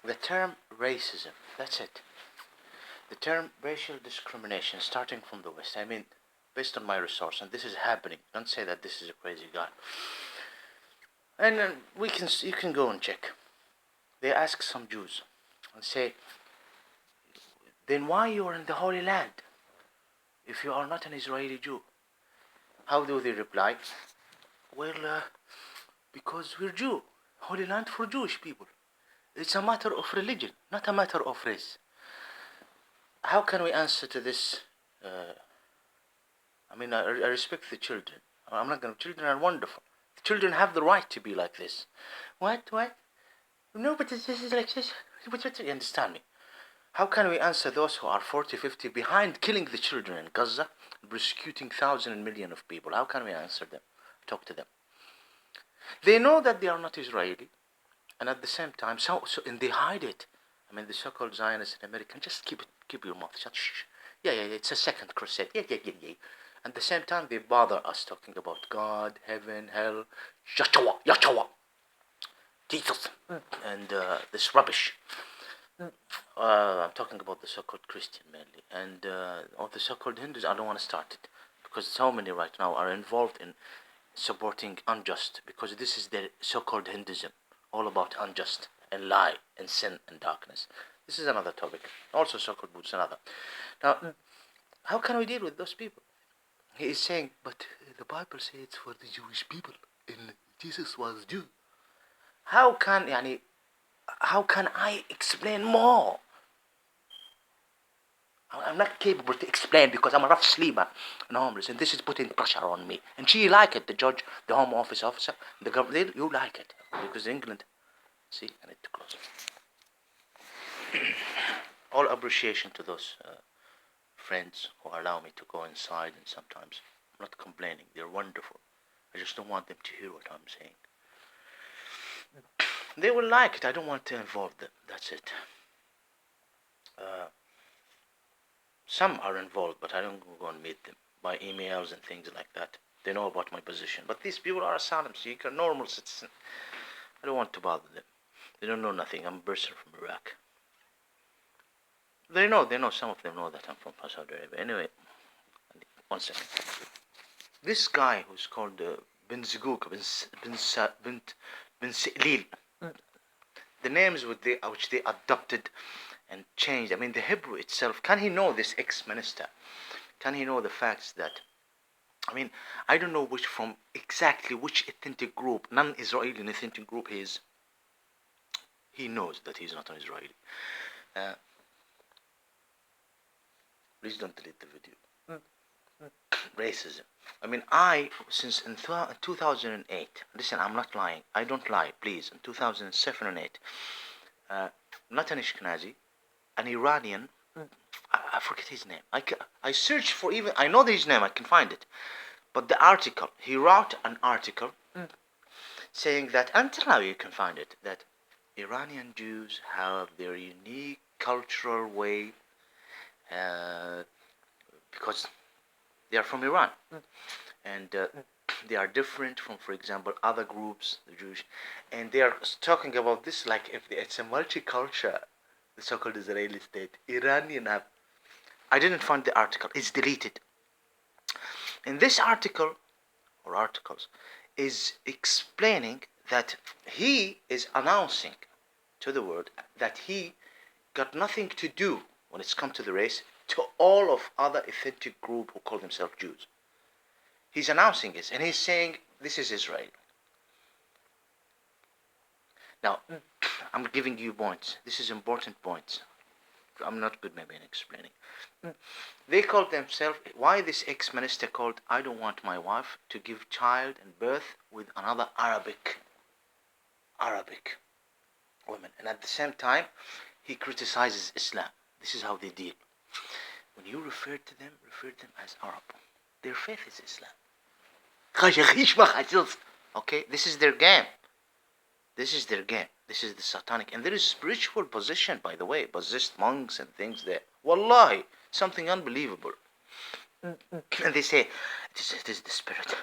the term racism, that's it. The term racial discrimination starting from the West. I mean, based on my resource, and this is happening. Don't say that this is a crazy guy. And you can go and check. They ask some Jews and say, then why you are in the Holy Land if you are not an Israeli Jew? How do they reply? Well, because we're Jew. Holy Land for Jewish people. It's a matter of religion, not a matter of race. How can we answer to this? I respect the children. I'm not going to. Children are wonderful. The children have the right to be like this. What? No, but this is like this. You understand me? How can we answer those who are 40, 50 behind killing the children in Gaza, persecuting thousands and millions of people? How can we answer them? Talk to them. They know that they are not Israeli, and at the same time, and they hide it. I mean, the so-called Zionists in America, just keep your mouth shut. Shh. Yeah, it's a second crusade. Yeah. At the same time, they bother us talking about God, heaven, hell, Yahshua, Jesus, and this rubbish. I'm talking about the so-called Christian mainly, and all the so-called Hindus. I don't want to start it because so many right now are involved in supporting unjust, because this is their so-called Hinduism, all about unjust and lie and sin and darkness. This is another topic. Also so-called Buddhists, another. Now, how can we deal with those people? He is saying, but the Bible says it's for the Jewish people, and Jesus was Jew. How can I explain more? I'm not capable to explain because I'm a rough sleeper and homeless, and this is putting pressure on me. And she like it, the judge, the Home Office officer, the government, you like it. Because England, see, I need to close it. All appreciation to those friends who allow me to go inside, and sometimes I'm not complaining, they're wonderful. I just don't want them to hear what I'm saying. They will like it, I don't want to involve them, that's it. Some are involved, but I don't go and meet them by emails and things like that. They know about my position. But these people are asylum seeker, normal citizen. I don't want to bother them. They don't know nothing. I'm a person from Iraq. They know, some of them know that I'm from Saudi Arabia. Anyway, 1 second. This guy who's called bin Ziguk, bin Silil, the names which they adopted and changed. I mean, the Hebrew itself, can he know this ex-minister? Can he know the facts that, I don't know exactly which ethnic group, non-Israeli ethnic group he is. He knows that he's not an Israeli. Please don't delete the video. Racism. Since in 2008, listen, I'm not lying. I don't lie, please. In 2007 and 8, not an Ashkenazi, an Iranian, I forget his name. I searched for I know his name, I can find it. But the article, he wrote an article saying that, until now you can find it, that Iranian Jews have their unique cultural way because they are from Iran. And they are different from, for example, other groups, the Jewish. And they are talking about this like if it's a multicultural, the so-called Israeli state. Iranian have... I didn't find the article. It's deleted. And this article, or articles, is explaining that he is announcing to the world that he got nothing to do when it's come to the race to all of other ethnic group who call themselves Jews. He's announcing this, and he's saying this is Israel. Now, I'm giving you points. This is important points. I'm not good maybe in explaining. They called themselves, why this ex-minister called, I don't want my wife to give child and birth with another Arabic woman. And at the same time, he criticizes Islam. This is how they deal. When you refer to them as Arab. Their faith is Islam. Okay, this is their game. This is their game. This is the satanic. And there is spiritual position, by the way, Buddhist monks and things there. Wallahi, something unbelievable. And they say, it is the spirit.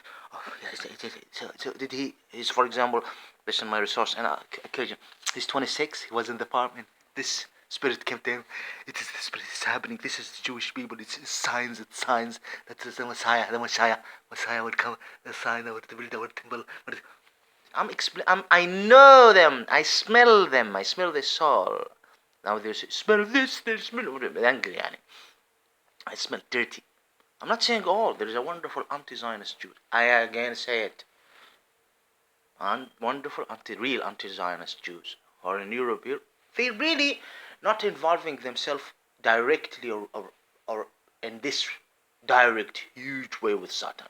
So did he, for example, based on my resource and occasion, He's 26. He was in the apartment. This spirit came to him. It is the spirit. It's happening. This is the Jewish people. It's signs. It's signs. That is the Messiah. The Messiah. Messiah would come. The sign would build our temple. I know them. I smell them. I smell their soul. Now they smell this. They smell angry. I smell dirty. I'm not saying all. There is a wonderful anti-Zionist Jew. I again say it. Wonderful real anti-Zionist Jews who are in Europe here. They really not involving themselves directly or in this direct huge way with Satan.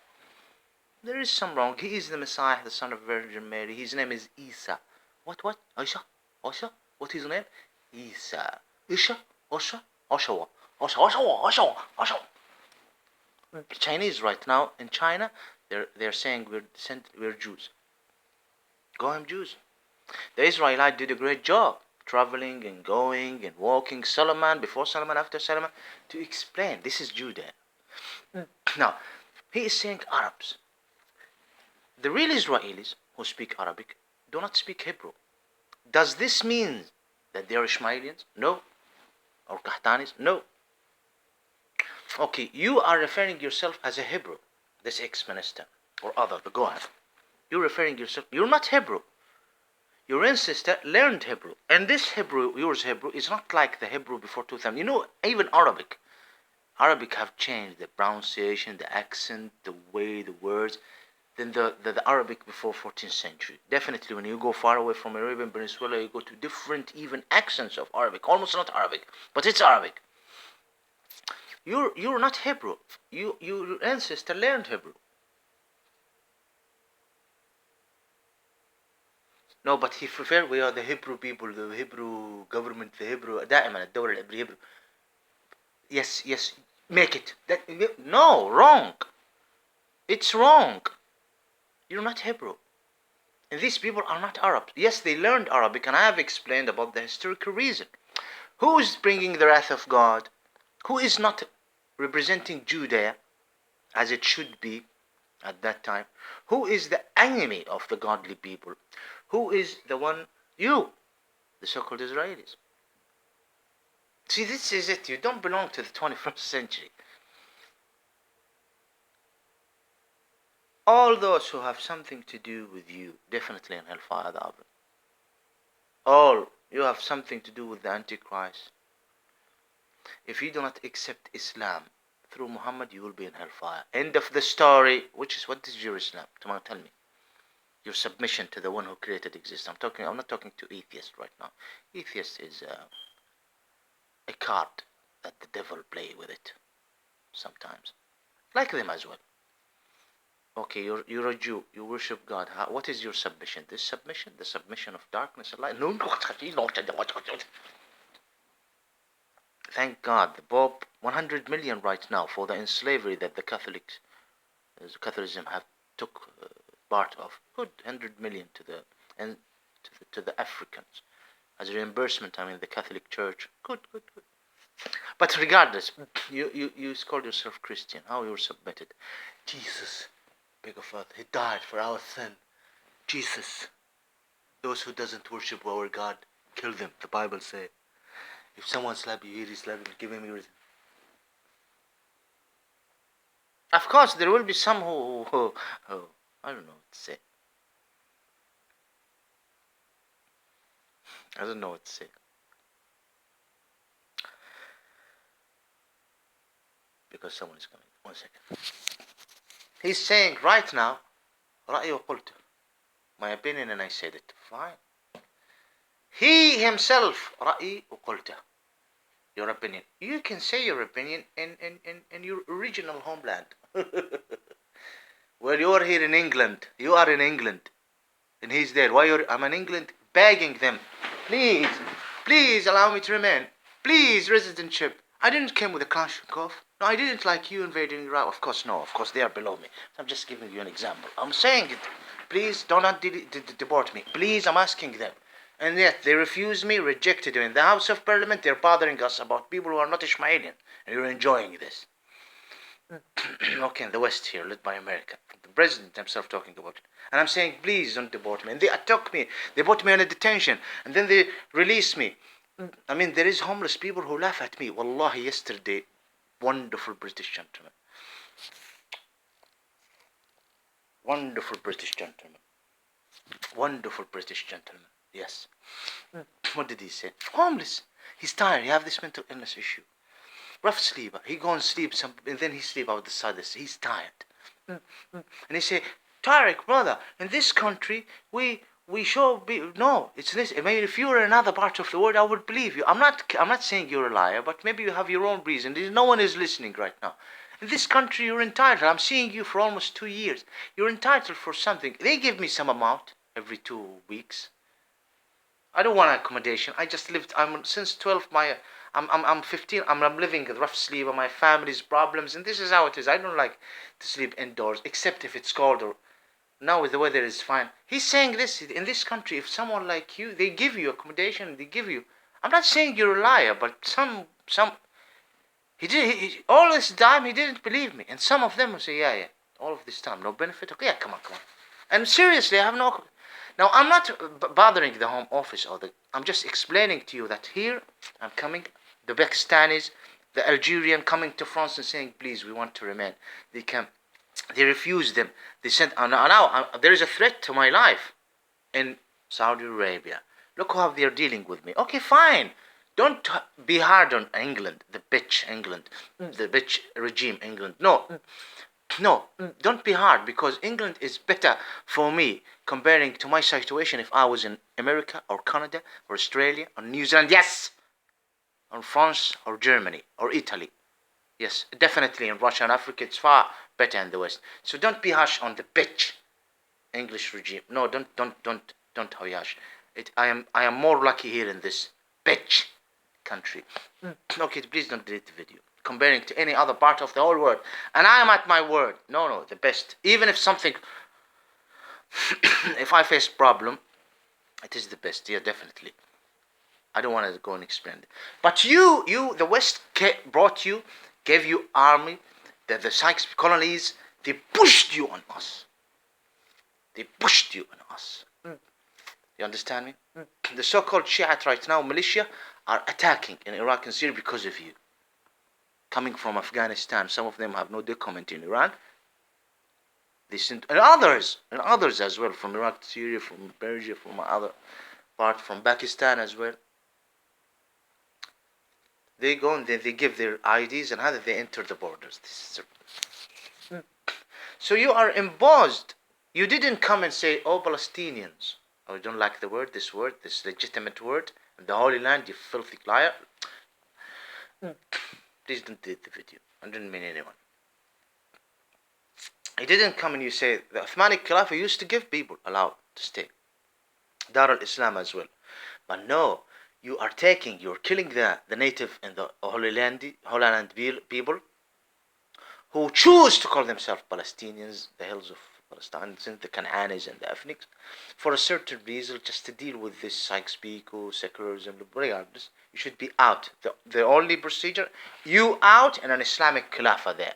There is some wrong. He is the Messiah, the son of Virgin Mary. His name is Isa. What? Isa? Osha? What is his name? Isa. Isha? Osha? Oshawa. Oshawa. Chinese right now in China, they're saying we're Jews. Goyim Jews. The Israelite did a great job traveling and going and walking. Solomon, before Solomon, after Solomon, to explain this is Judah. Now, he is saying Arabs. The real Israelis who speak Arabic do not speak Hebrew. Does this mean that they are Ishmaelians? No. Or Kahtanis? No. Okay, you are referring yourself as a Hebrew, this ex-minister, or other, the Goyim. You're referring yourself, you're not Hebrew. Your ancestor learned Hebrew. And this Hebrew, yours Hebrew, is not like the Hebrew before 2000. You know, even Arabic have changed the pronunciation, the accent, the way, the words, than the Arabic before 14th century. Definitely when you go far away from Arabian Peninsula, you go to different even accents of Arabic. Almost not Arabic, but it's Arabic. You're not Hebrew. Your ancestor learned Hebrew. No, but he preferred we are the Hebrew people, the Hebrew government, the Hebrew دائما الدولة العبرية Hebrew. Yes, make it. No, wrong. It's wrong. You're not Hebrew. And these people are not Arabs. Yes, they learned Arabic, and I have explained about the historical reason. Who is bringing the wrath of God? Who is not representing Judea as it should be at that time? Who is the enemy of the godly people? Who is the one? You, the so-called Israelis. See, this is it. You don't belong to the 21st century. All those who have something to do with you, definitely in hellfire. All you have something to do with the Antichrist. If you do not accept Islam through Muhammad, you will be in hellfire. End of the story. What is your Islam? Come on, tell me. Your submission to the one who created existence. I'm not talking to atheists right now. Atheist is a card that the devil play with it sometimes. Like them as well. Okay, you're a Jew. You worship God. What is your submission? This submission? The submission of darkness and light? No. Thank God, the Pope, 100 million right now for the enslavery that the Catholicism have took part of. Good, 100 million to the Africans as a reimbursement. I mean, the Catholic Church. Good. But regardless, you call yourself Christian. How you're submitted? Jesus, beg of earth, he died for our sin. Jesus, those who doesn't worship our God, kill them. The Bible says. If someone slap you, he slap him, give him your. Of course, there will be some who I don't know what to say. I don't know what to say. Because someone is coming. 1 second. He's saying right now, رأيي وقلت. My opinion, and I said it. Fine. He himself, رأيي وقلت. Your opinion. You can say your opinion in your original homeland. Well, you are here in England. You are in England. And he's there. I'm in England begging them. Please allow me to remain. Please, residentship. I didn't come with a Kalashnikov. No, I didn't like you invading Iraq. Of course, no. Of course, they are below me. I'm just giving you an example. I'm saying it. Please, do not deport me. Please, I'm asking them. And yet, they refuse me, rejected me. In the House of Parliament, they're bothering us about people who are not Ishmaelian. And you're enjoying this. Okay, in the West here, led by America. The president himself talking about it. And I'm saying, please don't deport me. And they attack me. They put me in a detention. And then they release me. I mean, there is homeless people who laugh at me. Wallahi, yesterday, wonderful British gentleman. Wonderful British gentleman. Wonderful British gentleman. Yes. What did he say? Homeless. He's tired. He have this mental illness issue. Rough sleeper. He go and sleep and then he sleep out the side. He's tired. And he say, Tariq, brother, in this country we should be no. It's this. I mean, if you were in another part of the world, I would believe you. I'm not saying you're a liar, but maybe you have your own reason. No one is listening right now. In this country, you're entitled. I'm seeing you for almost 2 years. You're entitled for something. They give me some amount every 2 weeks. I don't want accommodation. I just lived. I'm since 12. I'm 15. I'm living a rough sleep. My family's problems, and this is how it is. I don't like to sleep indoors, except if it's cold or now the weather is fine. He's saying this in this country. If someone like you, they give you accommodation. They give you. I'm not saying you're a liar, but some. He did. All this time he didn't believe me, and some of them will say, yeah. All of this time, no benefit. Okay, yeah, come on. And seriously, I have no. Now, I'm not bothering the Home Office I'm just explaining to you that here, I'm coming, the Pakistanis, the Algerian coming to France and saying, please, we want to remain. They refuse them. They said, now there is a threat to my life in Saudi Arabia. Look how they're dealing with me. Okay, fine. Don't be hard on England, the bitch England, the bitch regime England. No, don't be hard, because England is better for me comparing to my situation if I was in America or Canada or Australia or New Zealand, yes, or France or Germany or Italy. Yes, definitely in Russia and Africa it's far better in the West. So don't be harsh on the bitch English regime. No, don't be harsh. I am more lucky here in this bitch country. Okay, please don't delete the video. Comparing to any other part of the whole world. And I am at my word. No, the best. Even if something, if I face problem, it is the best. Yeah, definitely. I don't want to go and explain it. But you, the West brought you, gave you army, the Sykes colonies, they pushed you on us. They pushed you on us. You understand me? The so-called Shiite right now, militia, are attacking in Iraq and Syria because of you. Coming from Afghanistan, some of them have no document in Iran. They sent, and others as well, from Iraq to Syria, from Persia, from other part, from Pakistan as well. They go and they give their IDs, and how did they enter the borders? So you are embossed. You didn't come and say, oh, Palestinians. Oh, you don't like the word, this legitimate word, and the Holy Land, you filthy liar. Please don't delete the video. I didn't mean anyone. He didn't come and you say, the Uthmanic Khilafah used to give people allowed to stay. Dar al-Islam as well. But no, you're killing the native and the Holy Land people who choose to call themselves Palestinians, the hills of Palestine, the Canaanis and the ethnics, for a certain reason, just to deal with this Sykes-Picot, secularism, regardless. You should be out. The only procedure, you out and an Islamic Khilafah there.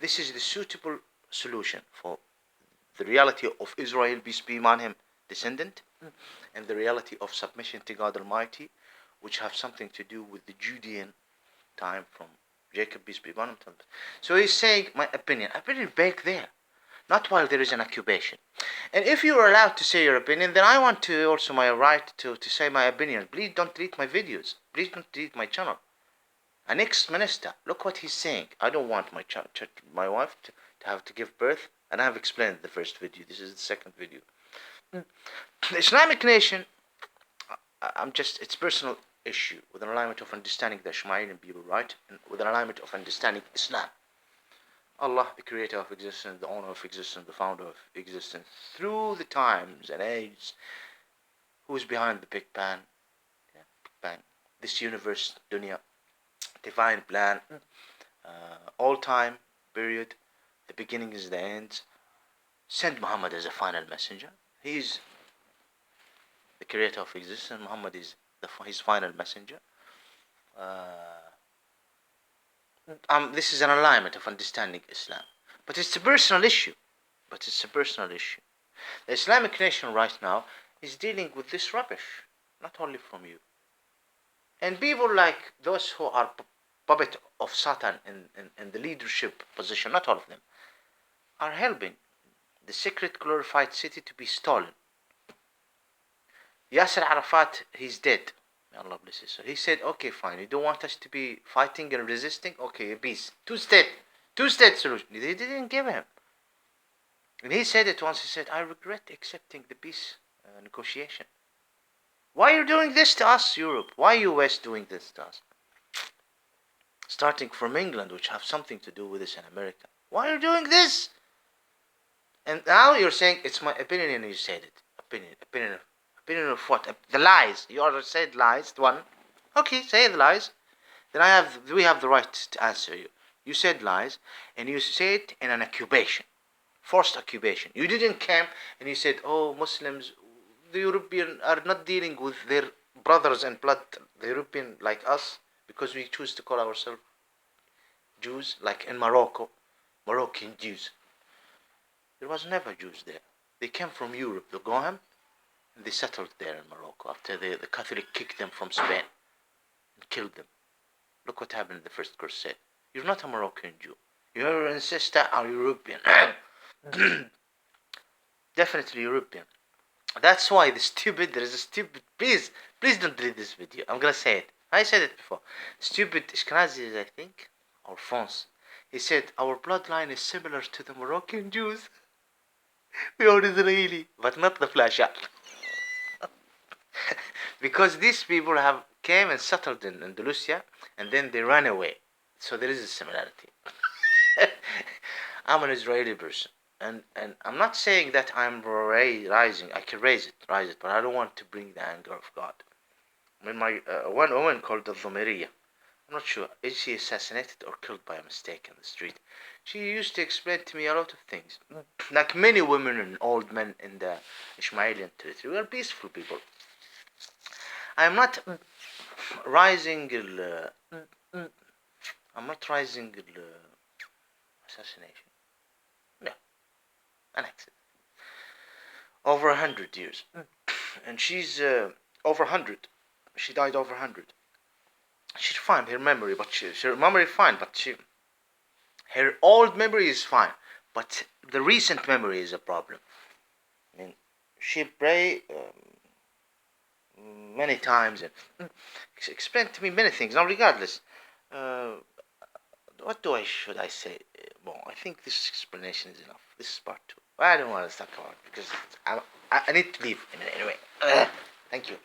This is the suitable solution for the reality of Israel, peace be upon him, descendant, and the reality of submission to God Almighty, which have something to do with the Judean time from Jacob, peace be upon him. So he's saying, my opinion back there, not while there is an occupation. And if you are allowed to say your opinion, then I want to also my right to say my opinion. Please don't delete my videos. Please don't delete my channel. An ex-minister, look what he's saying. I don't want my wife to have to give birth. And I have explained the first video. This is the second video. The Islamic nation, it's personal issue with an alignment of understanding the Ishmaelian people, right? And with an alignment of understanding Islam. Allah, the creator of existence, the owner of existence, the founder of existence, through the times and ages, who is behind the Big Bang? Yeah, Big Bang. This universe, dunya, divine plan, all time, period, the beginning is the end. Send Muhammad as a final messenger. He's the creator of existence. Muhammad is his final messenger. This is an alignment of understanding Islam. But it's a personal issue. but it's a personal issue. The Islamic nation right now is dealing with this rubbish, not only from you. And people like those who are puppet of Satan in the leadership position, not all of them, are helping the secret glorified city to be stolen. Yasser Arafat, he's dead. May Allah bless his soul. He said, okay, fine, you don't want us to be fighting and resisting? Okay, peace. Two-state solution. They didn't give him. And he said it once, he said, I regret accepting the peace negotiation. Why are you doing this to us, Europe? Why US doing this to us? Starting from England, which have something to do with this, in America. Why are you doing this? And now you're saying, it's my opinion, and you said it. Opinion of what? The lies. You already said lies, one. Okay, say the lies. Then we have the right to answer you. You said lies, and you said it in an occupation. Forced occupation. You didn't come and you said, oh, Muslims, the European are not dealing with their brothers in blood, the European like us, because we choose to call ourselves Jews, like in Morocco, Moroccan Jews. There was never Jews there. They came from Europe, the Goham, and they settled there in Morocco after the Catholic kicked them from Spain and killed them. Look what happened in the First Crusade. You're not a Moroccan Jew. Your ancestors are European. Definitely European. That's why there is a stupid, please don't delete this video. I'm gonna say it. I said it before. Stupid Ashkenazis, I think, or France. He said, our bloodline is similar to the Moroccan Jews. We are Israeli, but not the Flasha. Because these people have came and settled in Andalusia, and then they ran away. So there is a similarity. I'm an Israeli person. And I'm not saying that I'm rising. I can raise it, but I don't want to bring the anger of God. When one woman called the Dhumeriya, I'm not sure, is she assassinated or killed by a mistake in the street? She used to explain to me a lot of things. Like many women and old men in the Ishmaelian territory, we are peaceful people. I'm not rising assassination. No, an accident. Over 100 years, and she's over 100. She died over 100. She's fine. Her memory, her memory fine, but her old memory is fine, but the recent memory is a problem. I mean, she pray many times and explained to me many things. Now, regardless, what should I say? Well, I think this explanation is enough. This is part 2. I don't want to talk about it because I need to leave anyway. Thank you.